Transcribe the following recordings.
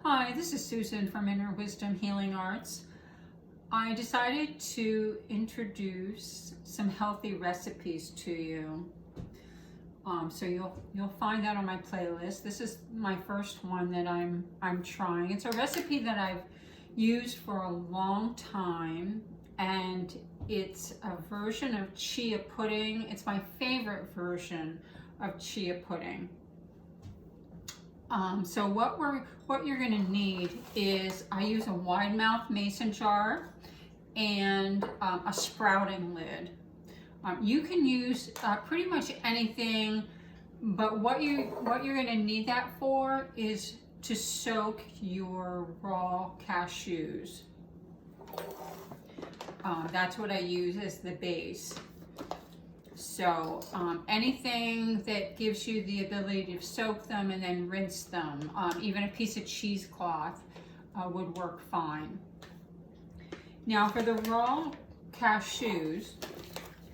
Hi, this is Susan from Inner Wisdom Healing Arts. I decided to introduce some healthy recipes to you. So you'll find that on my playlist. This is my first one that I'm trying. It's a recipe that I've used for a long time, and it's a version of chia pudding. It's my favorite version of chia pudding. So what you're going to need is, I use a wide mouth mason jar and a sprouting lid. You can use pretty much anything, but what you're going to need that for is to soak your raw cashews. That's what I use as the base. So anything that gives you the ability to soak them and then rinse them, even a piece of cheesecloth would work fine. Now for the raw cashews,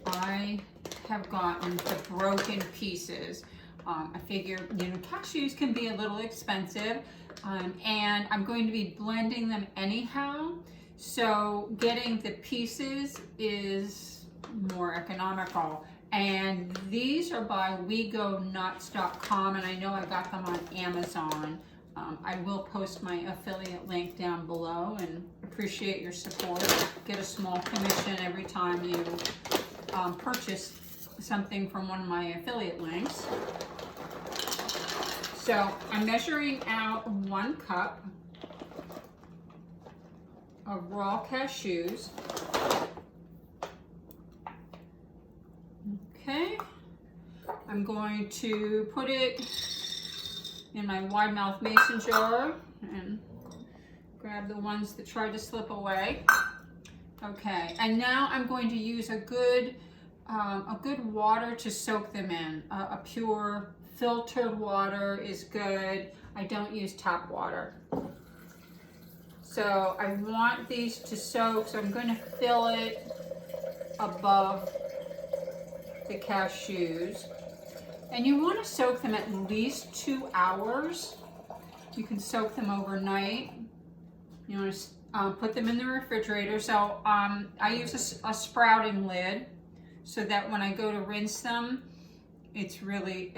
I have gotten the broken pieces. I figure, cashews can be a little expensive, and I'm going to be blending them anyhow. So getting the pieces is more economical. And these are by WeGoNuts.com, and I know I got them on Amazon. I will post my affiliate link down below, and appreciate your support. Get a small commission every time you purchase something from one of my affiliate links. So I'm measuring out 1 cup of raw cashews. Okay, I'm going to put it in my wide mouth mason jar and grab the ones that tried to slip away. Okay, and now I'm going to use a good water to soak them in. A pure filtered water is good. I don't use tap water. So I want these to soak, so I'm going to fill it above the cashews, and you want to soak them at least 2 hours. You can soak them overnight. You want to put them in the refrigerator. So I use a sprouting lid, so that when I go to rinse them, it's really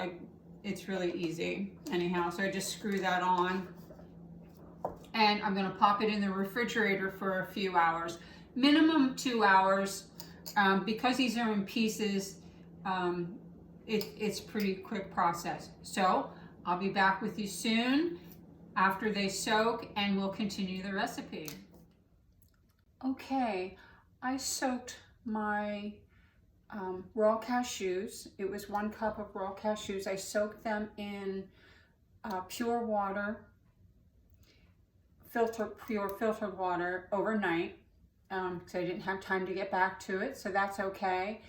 easy. Anyhow, so I just screw that on, and I'm going to pop it in the refrigerator for a few hours, minimum 2 hours, because these are in pieces. It's pretty quick process. So I'll be back with you soon after they soak, and we'll continue the recipe. Okay, I soaked my raw cashews. It was 1 cup of raw cashews. I soaked them in pure water, pure filtered water overnight, because I didn't have time to get back to it, so that's okay.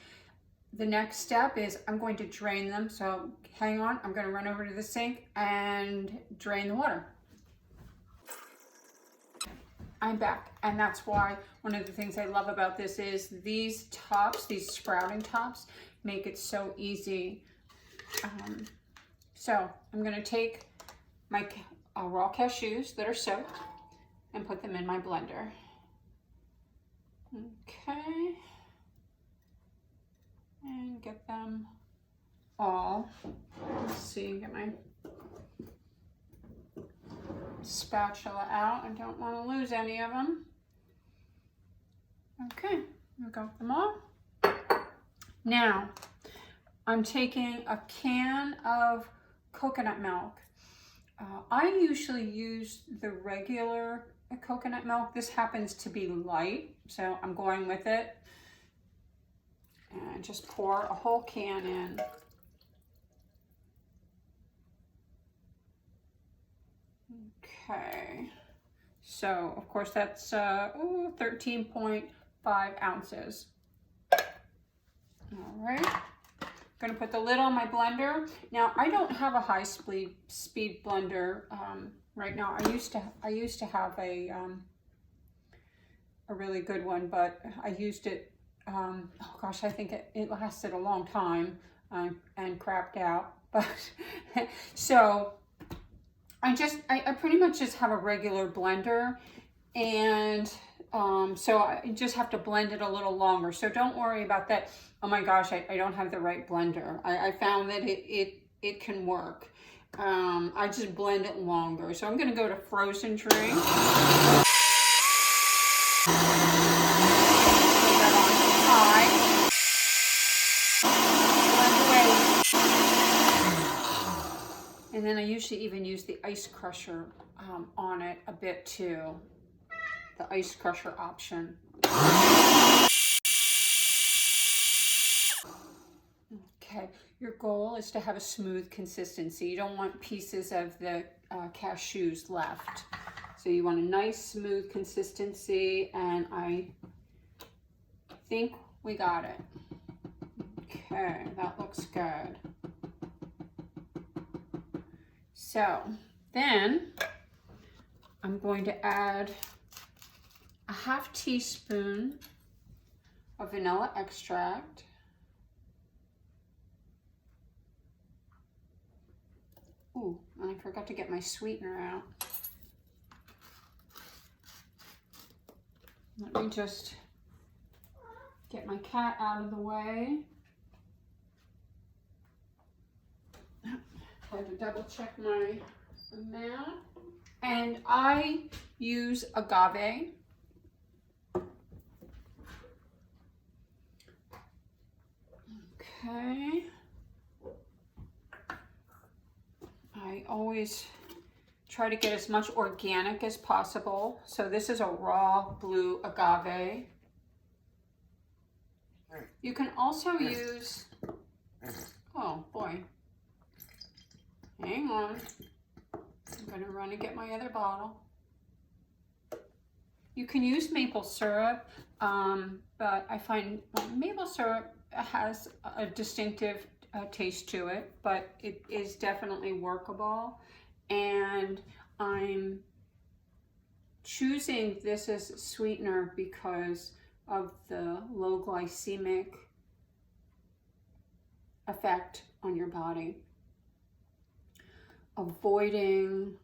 The next step is I'm going to drain them. So hang on, I'm going to run over to the sink and drain the water. I'm back, and that's why one of the things I love about this is these tops, these sprouting tops, make it so easy. So I'm going to take my raw cashews that are soaked and put them in my blender. Okay. And get them all. Let's see, get my spatula out. I don't want to lose any of them. Okay, I got them all. Now, I'm taking a can of coconut milk. I usually use the regular coconut milk. This happens to be light, so I'm going with it. And just pour a whole can in. Okay, so of course that's 13.5 ounces. All right, I'm gonna put the lid on my blender. Now I don't have a high speed blender right now. I used to have a really good one, but I used it. Oh gosh, I think it lasted a long time and crapped out. But so I pretty much just have a regular blender, and so I just have to blend it a little longer. So don't worry about that. Oh my gosh, I don't have the right blender. I found that it can work. I just blend it longer. So I'm gonna go to frozen drink. And then I usually even use the ice crusher on it a bit too. The ice crusher option. Okay, your goal is to have a smooth consistency. You don't want pieces of the cashews left. So you want a nice smooth consistency, and I think we got it. Okay, that looks good. So then I'm going to add a ½ teaspoon of vanilla extract. Ooh, and I forgot to get my sweetener out. Let me just get my cat out of the way. I had to double check my amount. And I use agave. Okay. I always try to get as much organic as possible. So this is a raw blue agave. You can also use, oh boy, hang on. I'm gonna run and get my other bottle. You can use maple syrup, but I find maple syrup has a distinctive taste to it, but it is definitely workable. And I'm choosing this as a sweetener because of the low glycemic effect on your body. Avoiding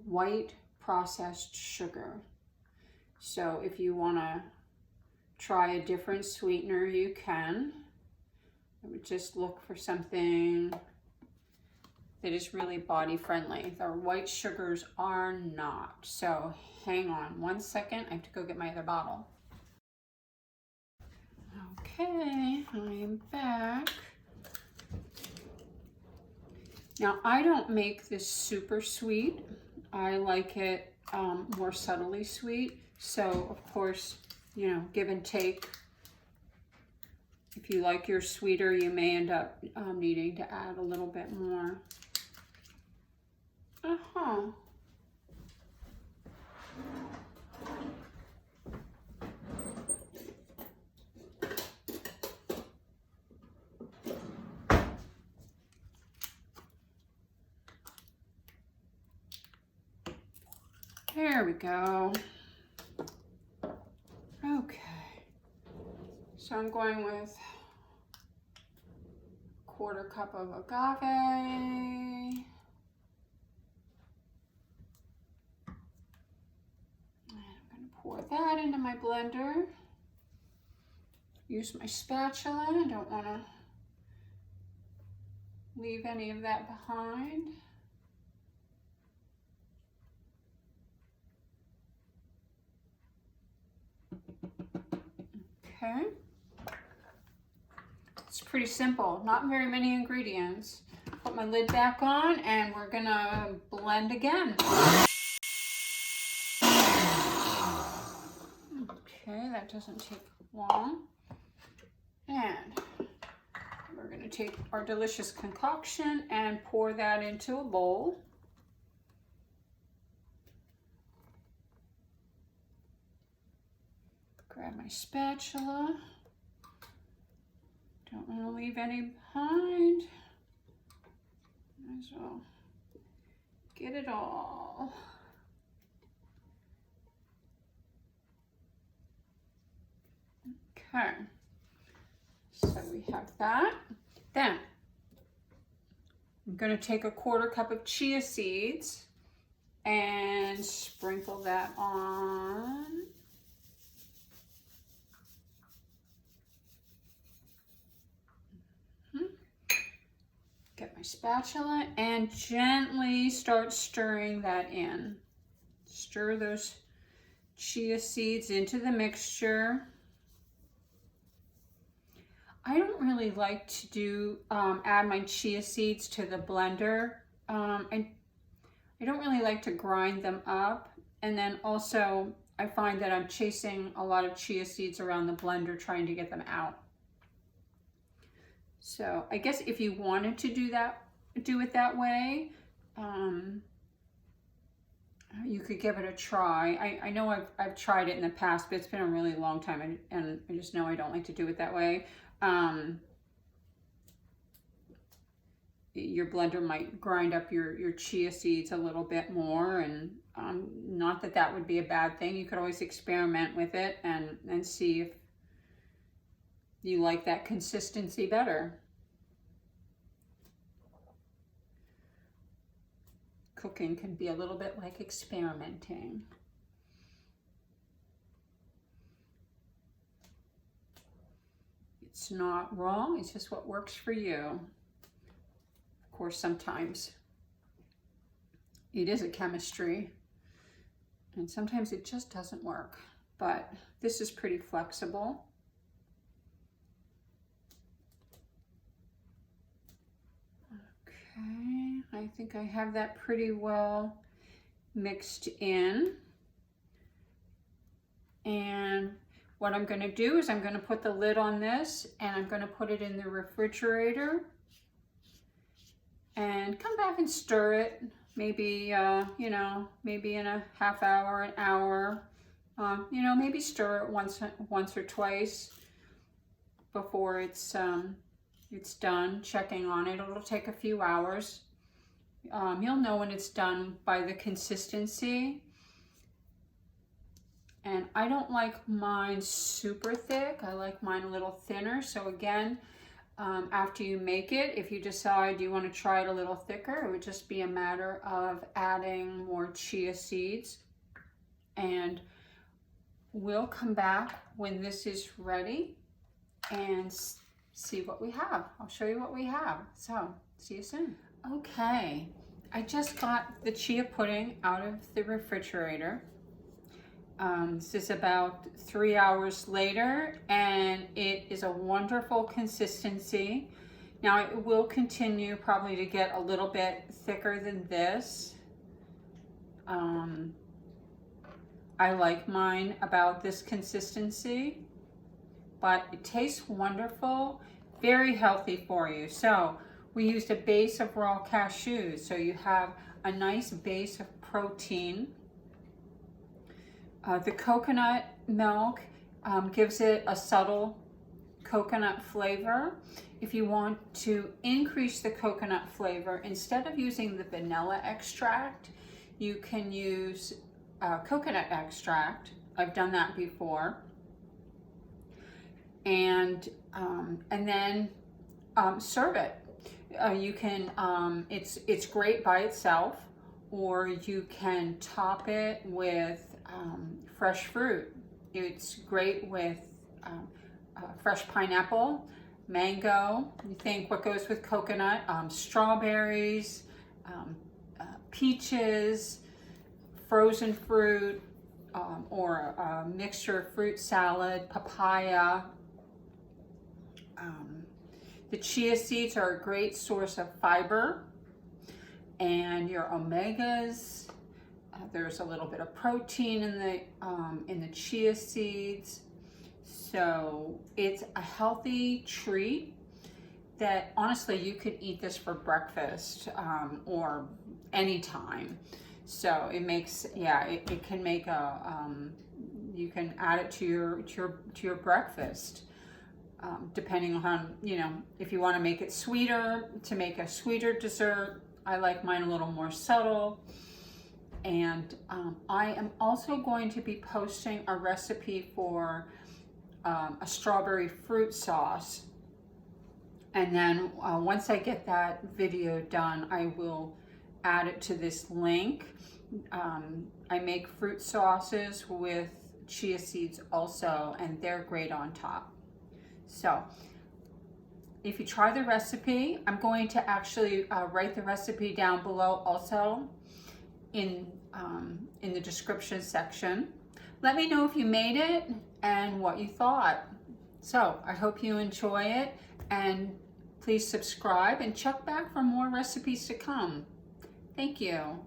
white processed sugar. So if you want to try a different sweetener, you can. I would just look for something that is really body friendly. The white sugars are not. So hang on 1 second. I have to go get my other bottle. Okay, I'm back. Now I don't make this super sweet. I like it more subtly sweet. So of course, you know, give and take. If you like your sweeter, you may end up needing to add a little bit more. There we go. Okay. So I'm going with 1/4 cup of agave. And I'm going to pour that into my blender. Use my spatula. I don't want to leave any of that behind. Okay. It's pretty simple, not very many ingredients. Put my lid back on and we're gonna blend again. Okay, that doesn't take long. And we're gonna take our delicious concoction and pour that into a bowl. Grab my spatula. Don't want to leave any behind. Might as well get it all. Okay. So we have that. Then I'm going to take a 1/4 cup of chia seeds and sprinkle that on. Get my spatula and gently start stirring that in. Stir those chia seeds into the mixture. I don't really like to do add my chia seeds to the blender. I don't really like to grind them up, and then also I find that I'm chasing a lot of chia seeds around the blender trying to get them out. So I guess if you wanted to do it that way, you could give it a try. I know I've tried it in the past, but it's been a really long time, and I just know I don't like to do it that way. Your blender might grind up your chia seeds a little bit more, and not that that would be a bad thing. You could always experiment with it and see if you like that consistency better. Cooking can be a little bit like experimenting. It's not wrong, it's just what works for you. Of course, sometimes it is a chemistry, and sometimes it just doesn't work, but this is pretty flexible. Okay, I think I have that pretty well mixed in. And what I'm going to do is I'm going to put the lid on this, and I'm going to put it in the refrigerator and come back and stir it. Maybe, you know, maybe in a half hour, an hour. You know, maybe stir it once or twice before it's done. Checking on it. It'll take a few hours. You'll know when it's done by the consistency. And I don't like mine super thick. I like mine a little thinner. So again, after you make it, if you decide you want to try it a little thicker, it would just be a matter of adding more chia seeds. And we'll come back when this is ready and see what we have. I'll show you what we have. So, see you soon. Okay, I just got the chia pudding out of the refrigerator. This is about 3 hours later, and it is a wonderful consistency. Now it will continue probably to get a little bit thicker than this. I like mine about this consistency, but it tastes wonderful, very healthy for you. So we used a base of raw cashews, so you have a nice base of protein. The coconut milk gives it a subtle coconut flavor. If you want to increase the coconut flavor, instead of using the vanilla extract, you can use coconut extract. I've done that before. And then serve it. You can, it's great by itself, or you can top it with fresh fruit. It's great with fresh pineapple, mango. You think what goes with coconut? Strawberries, peaches, frozen fruit, or a mixture of fruit salad, papaya. The chia seeds are a great source of fiber, and your omegas. There's a little bit of protein in the chia seeds, so it's a healthy treat that honestly you could eat this for breakfast or anytime. So it makes, yeah, it can make a you can add it to your breakfast. Depending on, you know, if you want to make it sweeter, to make a sweeter dessert. I like mine a little more subtle. And I am also going to be posting a recipe for a strawberry fruit sauce And then once I get that video done, I will add it to this link. I make fruit sauces with chia seeds also, and they're great on top. So if you try the recipe, I'm going to actually write the recipe down below also in the description section. Let me know if you made it and what you thought. So I hope you enjoy it, and please subscribe and check back for more recipes to come. Thank you.